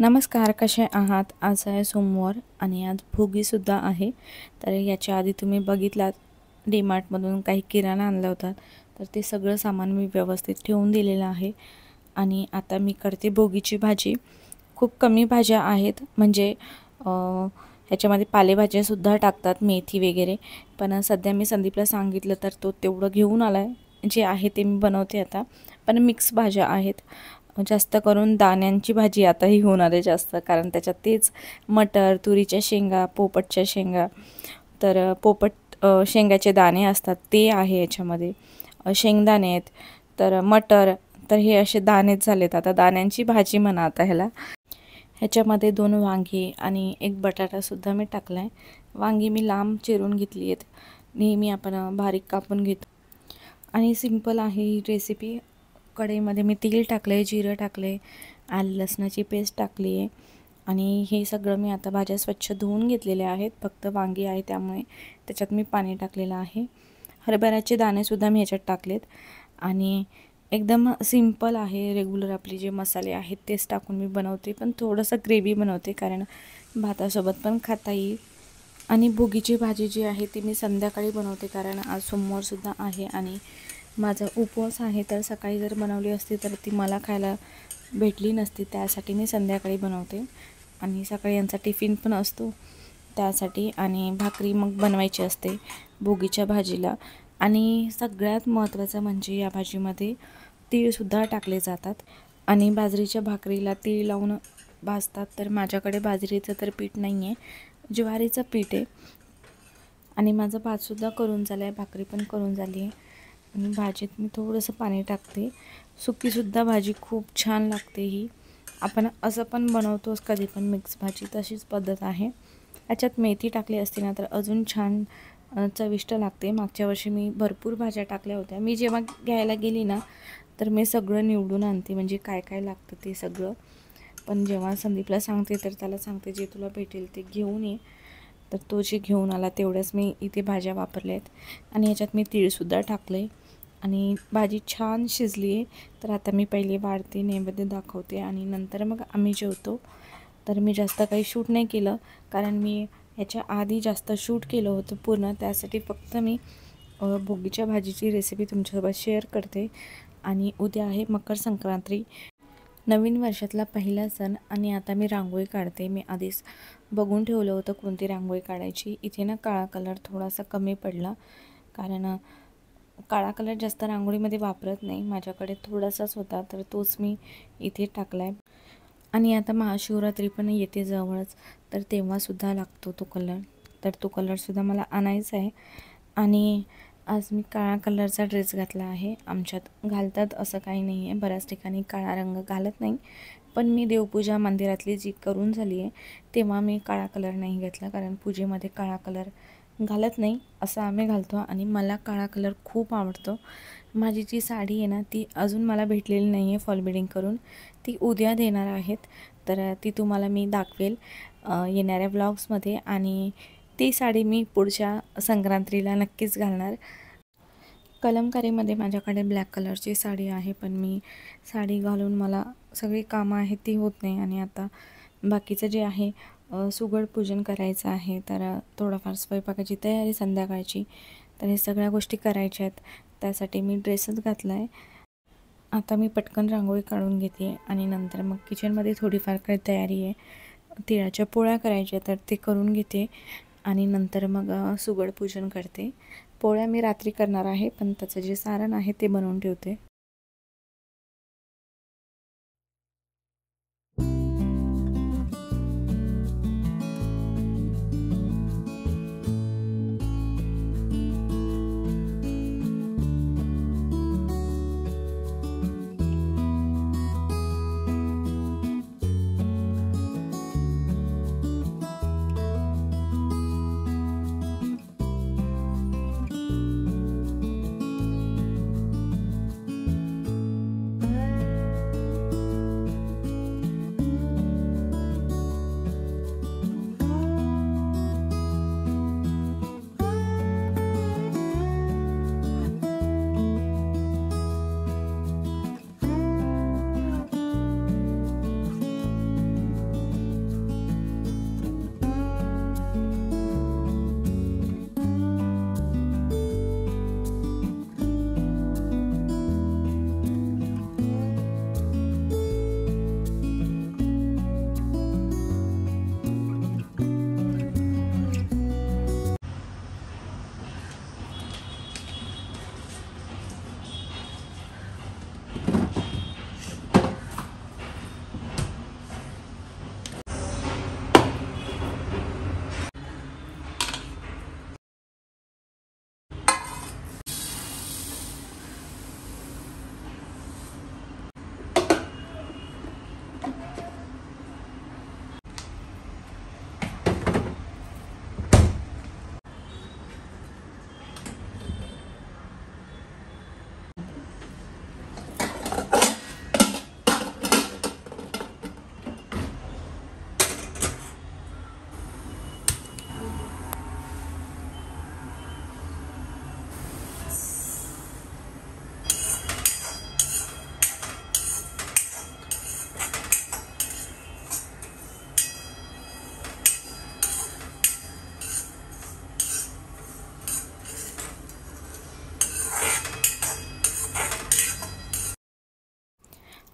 नमस्कार, कसे आहात? आज आहे सोमवार आणि आज भोगीसुद्धा आहे. तर याच्या आधी तुम्ही बघितलात डीमार्टमधून काही किराणा आणला होता. तर ते सगळं सामान मी व्यवस्थित ठेवून दिलेलं आहे. आणि आता मी करते भोगीची भाजी. खूप कमी भाज्या आहेत, म्हणजे ह्याच्यामध्ये पालेभाज्यासुद्धा टाकतात, मेथी वगैरे. पण सध्या मी संदीपला सांगितलं तर तो तेवढं घेऊन आला आहे. जे आहे ते मी बनवते आता. पण मिक्स भाज्या आहेत. जास्त करून दाण्यांची भाजी आता ही होणार आहे जास्त, कारण त्याच्यात तेच मटर, तुरीच्या शेंगा, पोपटच्या शेंगा, तर शेंगाचे दाणे असतात ते आहे याच्यामध्ये, शेंगदाणे आहेत, तर मटर, तर हे असे दाणेच झालेत. आता दाण्यांची भाजी म्हणा आता ह्याला. ह्याच्यामध्ये 2 वांगी आणि 1 बटाटासुद्धा मी टाकला आहे. वांगी मी लांब चिरून घेतली आहेत, नेहमी आपण बारीक कापून घेतो. आणि सिंपल आहे ही रेसिपी. कढईमध्ये मी तेल टाकले, जिरं टाकले, आलं लसणाची पेस्ट टाकली आहे. आणि हे सगळं मी आता भाज्या स्वच्छ धुवून घेतलेल्या आहेत. फक्त वांगी आहे त्यामुळे त्याच्यात मी पाणी टाकलेलं आहे. हरभऱ्याचे दाणेसुद्धा मी ह्याच्यात टाकलेत. आणि एकदम सिंपल आहे, रेग्युलर आपले जे मसाले आहेत तेच टाकून मी बनवते. पण थोडंसं ग्रेव्ही बनवते, कारण भातासोबत पण खाता येईल. आणि भोगीची भाजी जी आहे ती मी संध्याकाळी बनवते, कारण आज सोमवारसुद्धा आहे आणि माझा उपवास आहे. तर सकाळी जर बनवली असती तर ती मला खायला भेटली नसती, त्यासाठी मी संध्याकाळी बनवते. आणि सकाळी यांचा टिफिन पण असतो त्यासाठी. आणि भाकरी मग बनवायची असते भोगीच्या भाजीला. आणि सगळ्यात महत्त्वाचं म्हणजे या भाजीमध्ये तीळसुद्धा टाकले जातात. आणि बाजरीच्या भाकरीला तीळ लावून भाजतात. तर माझ्याकडे बाजरीचं तर पीठ नाही आहे, ज्वारीचं पीठ आहे. आणि माझं भातसुद्धा करून झालं आहे, भाकरी पण करून झाली आहे. आणि भाजीत मी थोडंसं पाणी टाकते. सुकीसुद्धा भाजी खूप छान लागते ही. आपण असं पण बनवतोच कधी पण मिक्स भाजी, तशीच पद्धत आहे. याच्यात मेथी टाकली असती ना तर अजून छान चविष्ट लागते. मागच्या वर्षी मी भरपूर भाज्या टाकल्या होत्या. मी जेव्हा घ्यायला गेली ना तर मी सगळं निवडून आणते, म्हणजे काय काय लागतं ते सगळं. पण जेव्हा संदीपला सांगते तर त्याला सांगते जे तुला भेटेल ते घेऊन ये. तर तो जे घेऊन आला तेवढ्याच मी इथे भाज्या वापरल्या आहेत. आणि ह्याच्यात मी तीळसुद्धा टाकलं आहे. आणि भाजी छान शिजली आहे. तर आता मी पहिले वाढते, नैवेद्य दाखवते आणि नंतर मग आम्ही जेवतो. तर मी जास्त काही शूट नाही केलं, कारण मी ह्याच्या आधी जास्त शूट केलं होतं पूर्ण. त्यासाठी फक्त मी भोगीच्या भाजीची रेसिपी तुमच्यासोबत शेअर करते. आणि उद्या आहे मकर संक्रांती, नवीन वर्षातला पहिला सण. आणि आता मी रांगोळी काढते. मी आधीच बघून ठेवलं होतं कोणती रांगोळी काढायची. इथे ना काळा कलर थोडासा कमी पडला, कारण काळा कलर जास्त रांगोळीमध्ये वापरत नाही. माझ्याकडे थोडासाच होता तर तोच मी इथे टाकला आहे. आणि आता महाशिवरात्री पण येते जवळच, तर तेव्हासुद्धा लागतो तो कलर. तर तो कलरसुद्धा मला आणायचा आहे. आणि आज मी काळा कलरचा ड्रेस घातला आहे. आमच्यात घालतात असं काही नाही आहे, बऱ्याच ठिकाणी काळा रंग घालत नाही. पण मी देवपूजा मंदिरातली जी करून झाली आहे तेव्हा मी काळा कलर नाही घेतला, कारण पूजेमध्ये काळा कलर घालत नाही असं आम्ही घालतो. आणि मला काळा कलर खूप आवडतो. माझी जी साडी आहे ना ती अजून मला भेटलेली नाही आहे फॉल बिडिंग करून, ती उद्या देणार आहेत. तर ती तुम्हाला मी दाखवेल येणाऱ्या व्लॉग्समध्ये. आणि ती साडी मी पुढच्या संक्रांतीला नक्कीच घालणार. कलमकारीमध्ये माझ्याकडे ब्लॅक कलरची साडी आहे, पण मी साडी घालून मला सगळी कामं आहेत ती होत नाही. आणि आता बाकीचं जे आहे सुगड पूजन करायचं आहे, तर थोडंफार स्वयंपाकाची तयारी संध्याकाळची, तर हे सगळ्या गोष्टी करायच्या आहेत. त्यासाठी मी ड्रेसच घातला आहे. आता मी पटकन रांगोळी काढून घेते आणि नंतर मग किचनमध्ये थोडीफार काही तयारी आहे. तिळाच्या पोळ्या करायच्या तर ते करून घेते. आणि नंतर मग सुगड पूजन करते. पोळ्या मी रात्री करणार आहे, पण त्याचं जे सारण आहे ते बनवून ठेवते.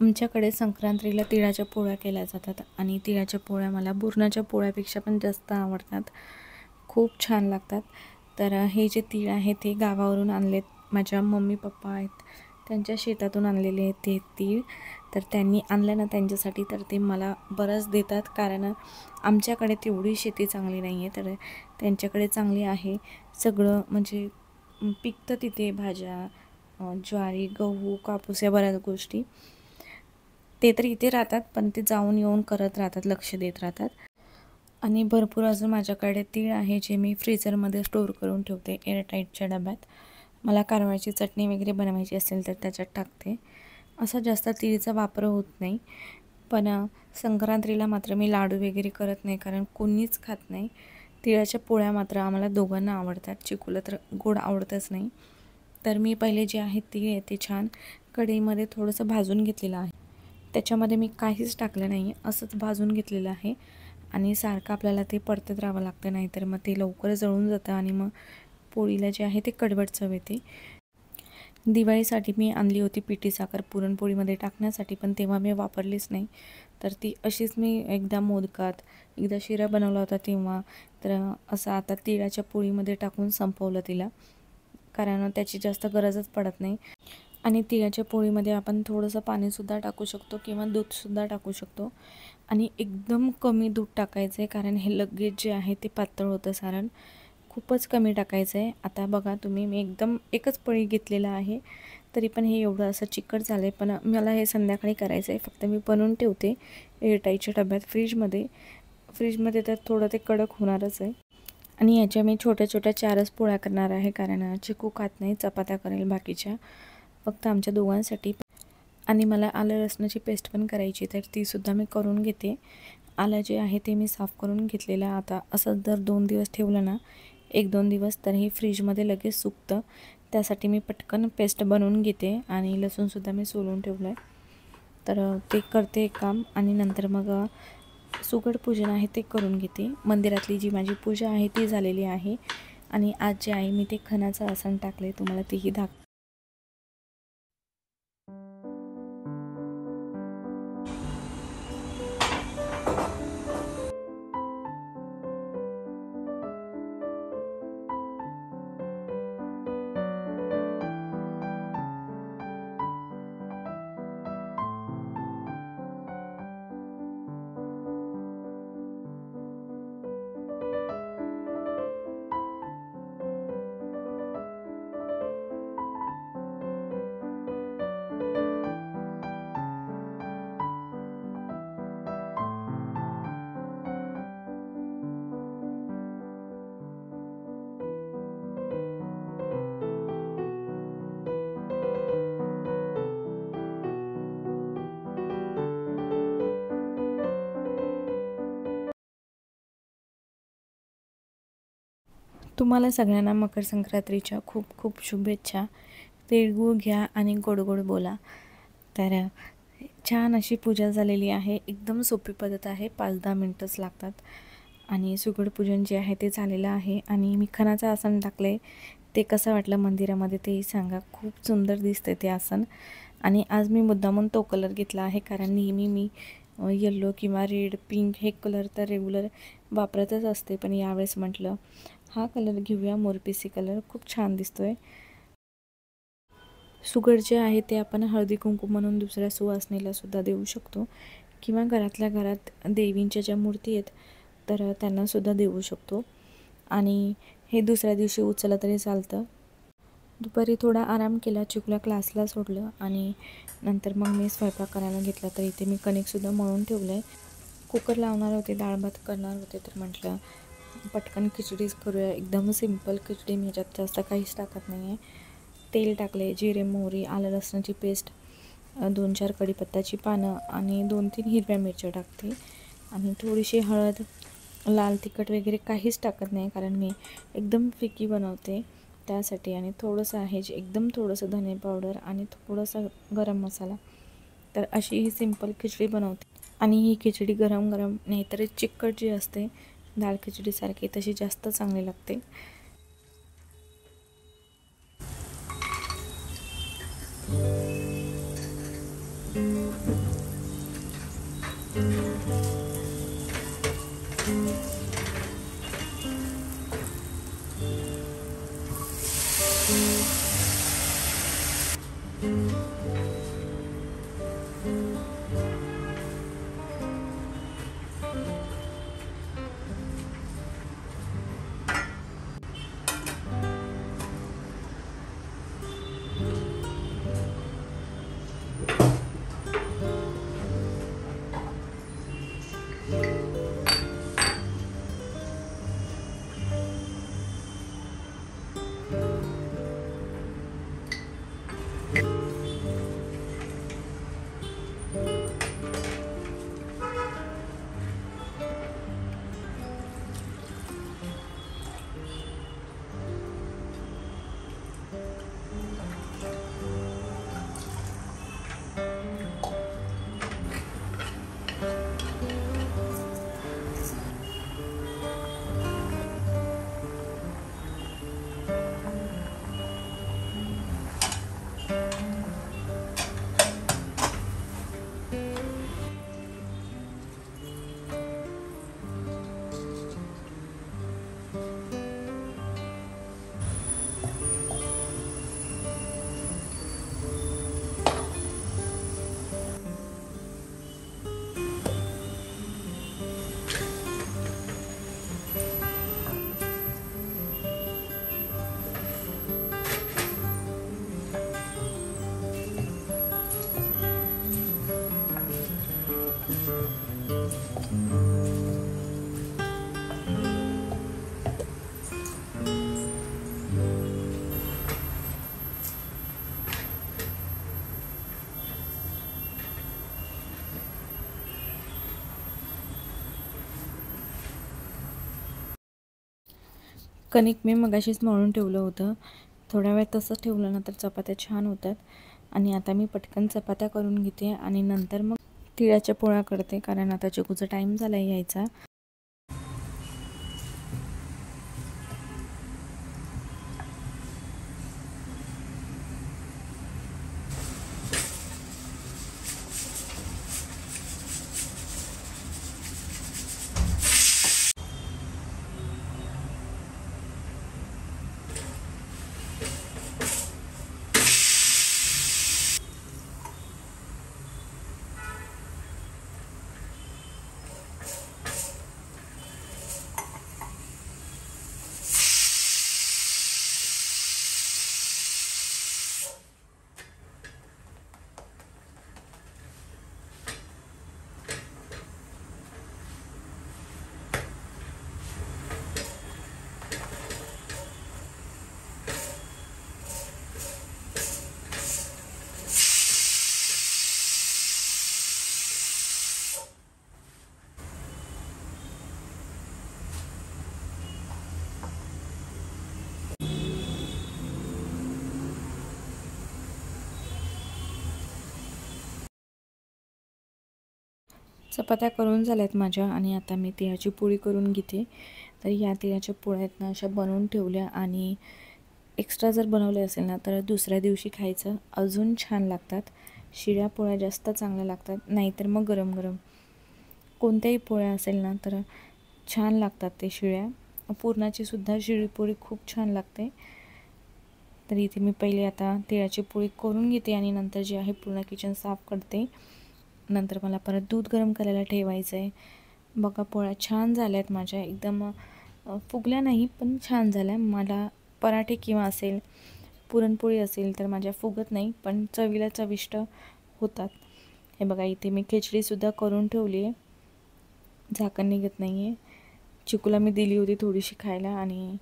आमच्याकडे संक्रांतीला तिळाच्या पोळ्या केल्या जातात आणि तिळाच्या पोळ्या मला पुरणाच्या पोळ्यापेक्षा पण जास्त आवडतात. खूप छान लागतात. तर हे जे तीळ आहे ते गावावरून आणलेत. माझ्या मम्मी पप्पा आहेत त्यांच्या शेतातून आणलेले आहेत ते तीळ. तर त्यांनी आणलं ना त्यांच्यासाठी, तर ते मला बरंच देतात, कारण आमच्याकडे तेवढी शेती चांगली नाही आहे. तर त्यांच्याकडे चांगली आहे. सगळं म्हणजे पिकतं तिथे, भाज्या, ज्वारी, गहू, कापूस या बऱ्याच गोष्टी. ते तर इथे राहतात पण ते जाऊन येऊन करत राहतात, लक्ष देत राहतात. आणि भरपूर अजून माझ्याकडे तीळ आहे जे मी फ्रीझरमध्ये स्टोअर करून ठेवते एअरटाईटच्या डब्यात. मला कारवाची चटणी वगैरे बनवायची असेल तर त्याच्यात टाकते. असा जास्त तीळचा वापर होत नाही. पण संक्रांतीला मात्र मी लाडू वगैरे करत नाही, कारण कोणीच खात नाही. तिळाच्या पोळ्या मात्र आम्हाला दोघांना आवडतात. चिकूला तर गोड आवडतच नाही. तर मी पहिले जे आहे तीळ आहे ते छान कढईमध्ये थोडंसं भाजून घेतलेलं आहे. त्याच्यामध्ये मी काहीच टाकलं नाही, असंच भाजून घेतलेलं आहे. आणि सारखं आपल्याला ते परतत राहावं लागतं, नाहीतर मग ते लवकर जळून जातं आणि मग पोळीला जे आहे ते कडवट चव येते. दिवाळीसाठी मी आणली होती पिठी साखर पुरणपोळीमध्ये टाकण्यासाठी, पण तेव्हा मी वापरलीच नाही. तर ती अशीच मी एकदा मोदकात, एकदा शिरा बनवला होता तेव्हा. तर असं आता तिळाच्या पोळीमध्ये टाकून संपवलं तिला, कारण त्याची जास्त गरजच पडत नाही. आणि तिळाच्या पोळीमध्ये आपण थोडंसं पाणीसुद्धा टाकू शकतो किंवा दूधसुद्धा टाकू शकतो. आणि एकदम कमी दूध टाकायचं आहे, कारण हे लगेच जे आहे ते पातळ होतं सारण. खूपच कमी टाकायचं आहे. आता बघा तुम्ही, मी एकदम एकच पळी घेतलेलं आहे, तरी पण हे एवढं असं चिकट झालं आहे. पण मला हे संध्याकाळी करायचं आहे. फक्त मी बनवून ठेवते एअरटाईटच्या डब्यात फ्रीजमध्ये तर थोडं ते कडक होणारच आहे. आणि याच्या मी छोट्या छोट्या 4च पोळ्या करणार आहे, कारण चिकू खात नाही. चपात्या करेल बाकीच्या, फक्त आमच्या दोघांसाठी. आणि मला आलं लसणाची पेस्ट पण करायची, तर तीसुद्धा मी करून घेते. आलं जे आहे ते मी साफ करून घेतलेलं. आता असं जर 2 दिवस ठेवलं ना, 1-2 दिवस, तर हे फ्रीजमध्ये लगेच सुकतं. त्यासाठी मी पटकन पेस्ट बनवून घेते. आणि लसूणसुद्धा मी सोलून ठेवलं आहे. तर ते करते एक काम, आणि नंतर मग सुगड पूजन आहे ते करून घेते. मंदिरातली जी माझी पूजा आहे ती झालेली आहे. आणि आज जे आहे मी ते खणाचं आसन टाकले, तुम्हाला तेही तुम्हाला सगळ्यांना मकर संक्रांतीच्या खूप खूप शुभेच्छा. तिळगुळ घ्या आणि गोड गोड बोला. तर छान अशी पूजा झालेली आहे. एकदम सोपी पद्धत आहे, 5-10 मिनटंच लागतात. आणि सुगड पूजन जे आहे ते झालेलं आहे. आणि मी खणाचं आसन टाकले. ते कसं वाटलं मंदिरामध्ये तेही सांगा. खूप सुंदर दिसतं ते आसन. आणि आज मी मुद्दामून तो कलर घेतला आहे, कारण नेहमी मी येल्लो किंवा रेड, पिंक हे कलर तर रेग्युलर वापरतच असते. पण यावेळेस म्हटलं हा कलर घेऊया, मोरपिसी कलर, खूप छान दिसतोय. सुगड जे आहे ते आपण हळदी कुंकू म्हणून दुसऱ्या सुवासिनीला सुद्धा देऊ शकतो, किंवा घरातल्या घरात देवींच्या ज्या मूर्ती आहेत तर त्यांनासुद्धा देऊ शकतो. आणि हे दुसऱ्या दिवशी उचललं तरी चालतं. दुपारी थोडा आराम केला, चिकूला क्लासला सोडलं आणि नंतर मग मी स्वयंपाक करायला घेतला. तर इथे मी कणिकसुद्धा मळून ठेवलं आहे. कुकर लावणार होते, डाळ भात करणार होते, तर म्हटलं पटकन खिचडीच करूया. एकदम सिंपल खिचडी, मी ह्याच्यात जास्त काहीच टाकत नाही आहे. तेल टाकले, जिरे, मोहरी, आलं लसणाची पेस्ट, 2-4 कढीपत्त्याची पानं आणि 2-3 हिरव्या मिरच्या टाकते. आणि थोडीशी हळद, लाल तिखट वगैरे काहीच टाकत नाही, कारण मी एकदम फिकी बनवते त्यासाठी. आणि थोडंसं आहे जे एकदम थोडंसं धने पावडर आणि थोडंसं गरम मसाला. तर अशी ही सिंपल खिचडी बनवते. आणि ही खिचडी गरम गरम, नाहीतर चिकट जी असते डाळ खिचडीसारखी, तशी जास्त चांगली लागते. कणिक मी मगाशीच मळून ठेवलं होतं. थोड्या वेळ तसंच ठेवलं ना तर चपात्या छान होतात. आणि आता मी पटकन चपात्या करून घेते आणि नंतर मग तिळाच्या पोळ्या करते, कारण आता चिकूचा टाईम झाला आहे यायचा. चपात्या करून झाल्यात माझ्या आणि आता मी तिळाची पोळी करून घेते. तर या तिळाच्या पोळ्या आहेत ना अशा बनवून ठेवल्या, आणि एक्स्ट्रा जर बनवले असेल ना तर दुसऱ्या दिवशी खायचं अजून छान लागतात. शिळ्या पोळ्या जास्त चांगल्या लागतात, नाहीतर मग गरम गरम कोणत्याही पोळ्या असेल ना तर छान लागतात ते शिळ्या. पुरणाची सुद्धा शिळी पोळी खूप छान लागते. तर इथे मी पहिले आता तिळाची पोळी करून घेते आणि नंतर जे आहे पूर्ण किचन साफ करते. नंतर मला परत दूध गरम करायला ठेवायचं आहे. बघा पोळ्या छान झाल्या आहेत माझ्या, एकदम फुगल्या नाही पण छान झाल्या. मला पराठे किंवा असेल पुरणपोळी असेल तर माझ्या फुगत नाही, पण चवीला चविष्ट होतात. हे बघा इथे मी खिचडीसुद्धा करून ठेवली आहे, झाकण निघत नाही आहे. चिकूला मी दिली होती थोडीशी खायला. आणि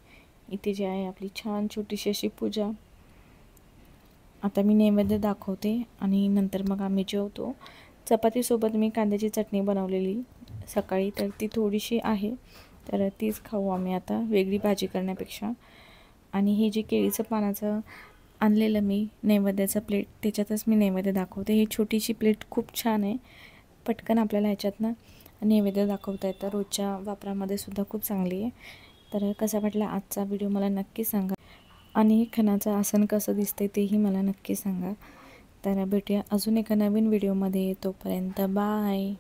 इथे जे आहे आपली छान छोटीशी अशी पूजा. आता मी नैवेद्य दाखवते आणि नंतर मग आम्ही जेवतो. चपातीसोबत मी कांद्याची चटणी बनवलेली सकाळी, तर ती थोडीशी आहे, तर तीच खाऊ आम्ही आता वेगळी भाजी करण्यापेक्षा. आणि हे जे केळीचं पानाचं आणलेलं मी नैवेद्याचं प्लेट, त्याच्यातच मी नैवेद्य दाखवते. ही छोटीशी प्लेट खूप छान आहे, पटकन आपल्याला ह्याच्यातनं नैवेद्य दाखवता येतं. रोजच्या वापरामध्ये सुद्धा खूप चांगली आहे. तर कसा वाटला आजचा व्हिडिओ मला नक्की सांगा, आणि खणाचं आसन कसं दिसते तेही मला नक्की सांगा. तर भेटूया अजून एका नवीन व्हिडिओमध्ये. तोपर्यंत बाय.